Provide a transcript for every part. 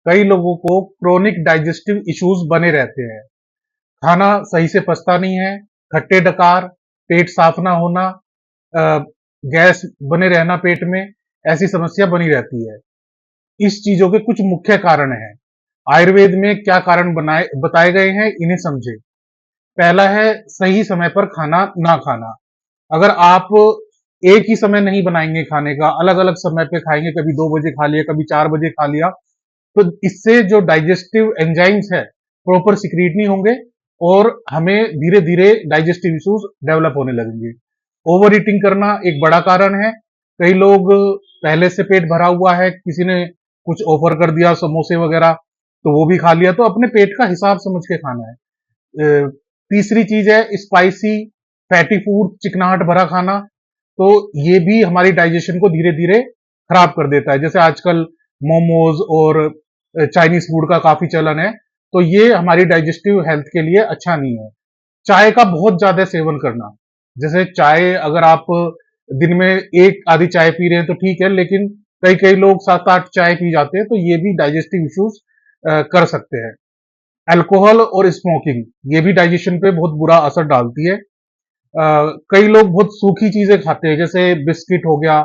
कई लोगों को क्रोनिक डाइजेस्टिव इश्यूज बने रहते हैं। खाना सही से पचता नहीं है, खट्टे डकार, पेट साफ ना होना, गैस बने रहना पेट में, ऐसी समस्या बनी रहती है। इस चीजों के कुछ मुख्य कारण हैं। आयुर्वेद में क्या कारण बताए गए हैं, इन्हें समझे। पहला है सही समय पर खाना ना खाना। अगर आप एक ही समय नहीं बनाएंगे खाने का, अलग अलग समय पे खाएंगे, कभी 2 बजे खा लिया, कभी 4 बजे खा लिया, तो इससे जो डाइजेस्टिव एंजाइम्स है प्रॉपर सिक्रीट नहीं होंगे और हमें धीरे धीरे डाइजेस्टिव इश्यूज डेवलप होने लगेंगे। ओवर ईटिंग करना एक बड़ा कारण है। कई लोग पहले से पेट भरा हुआ है, किसी ने कुछ ऑफर कर दिया समोसे वगैरह, तो वो भी खा लिया। तो अपने पेट का हिसाब समझ के खाना है। तीसरी चीज है स्पाइसी फैटी फूड, चिकनाहट भरा खाना। तो ये भी हमारी डाइजेशन को धीरे धीरे खराब कर देता है। जैसे आजकल मोमोज और चाइनीज फूड का काफी चलन है, तो ये हमारी डाइजेस्टिव हेल्थ के लिए अच्छा नहीं है। चाय का बहुत ज्यादा सेवन करना, जैसे चाय अगर आप दिन में एक आधी चाय पी रहे हैं तो ठीक है, लेकिन कई कई लोग 7-8 चाय पी जाते हैं, तो ये भी डाइजेस्टिव इश्यूज कर सकते हैं। अल्कोहल और स्मोकिंग, ये भी डाइजेशन पे बहुत बुरा असर डालती है। कई लोग बहुत सूखी चीजें खाते हैं, जैसे बिस्किट हो गया,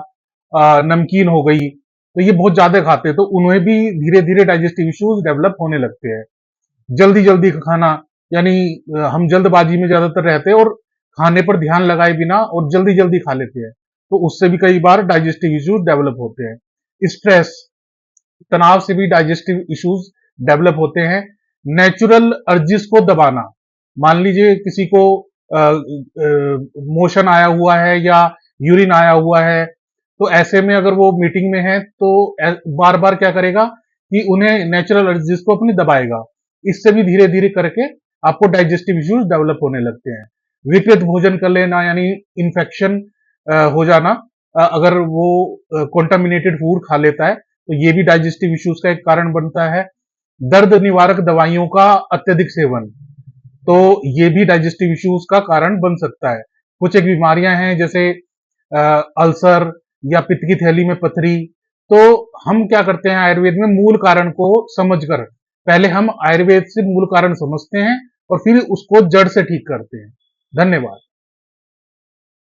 नमकीन हो गई, तो ये बहुत ज्यादा खाते हैं, तो उन्हें भी धीरे धीरे डाइजेस्टिव इश्यूज डेवलप होने लगते हैं। जल्दी जल्दी खाना, यानी हम जल्दबाजी में ज्यादातर रहते हैं और खाने पर ध्यान लगाए बिना और जल्दी जल्दी खा लेते हैं, तो उससे भी कई बार डाइजेस्टिव इश्यूज डेवलप होते हैं। स्ट्रेस, तनाव से भी डाइजेस्टिव इश्यूज डेवलप होते हैं। नेचुरल अर्जिस को दबाना, मान लीजिए किसी को मोशन आया हुआ है या यूरिन आया हुआ है, तो ऐसे में अगर वो मीटिंग में है तो बार बार क्या करेगा कि उन्हें नेचुरल अर्जिस को अपनी दबाएगा। इससे भी धीरे धीरे करके आपको डाइजेस्टिव इश्यूज डेवलप होने लगते हैं। विकृत भोजन कर लेना, यानी इन्फेक्शन हो जाना, अगर वो कॉन्टामिनेटेड फूड खा लेता है, तो ये भी डाइजेस्टिव इश्यूज का एक कारण बनता है। दर्द निवारक दवाइयों का अत्यधिक सेवन, तो ये भी डाइजेस्टिव इश्यूज का कारण बन सकता है। कुछ एक बीमारियां हैं जैसे अल्सर या पित्त की थैली में पथरी, तो हम क्या करते हैं आयुर्वेद में, मूल कारण को समझकर पहले हम आयुर्वेद से मूल कारण समझते हैं और फिर उसको जड़ से ठीक करते हैं। धन्यवाद।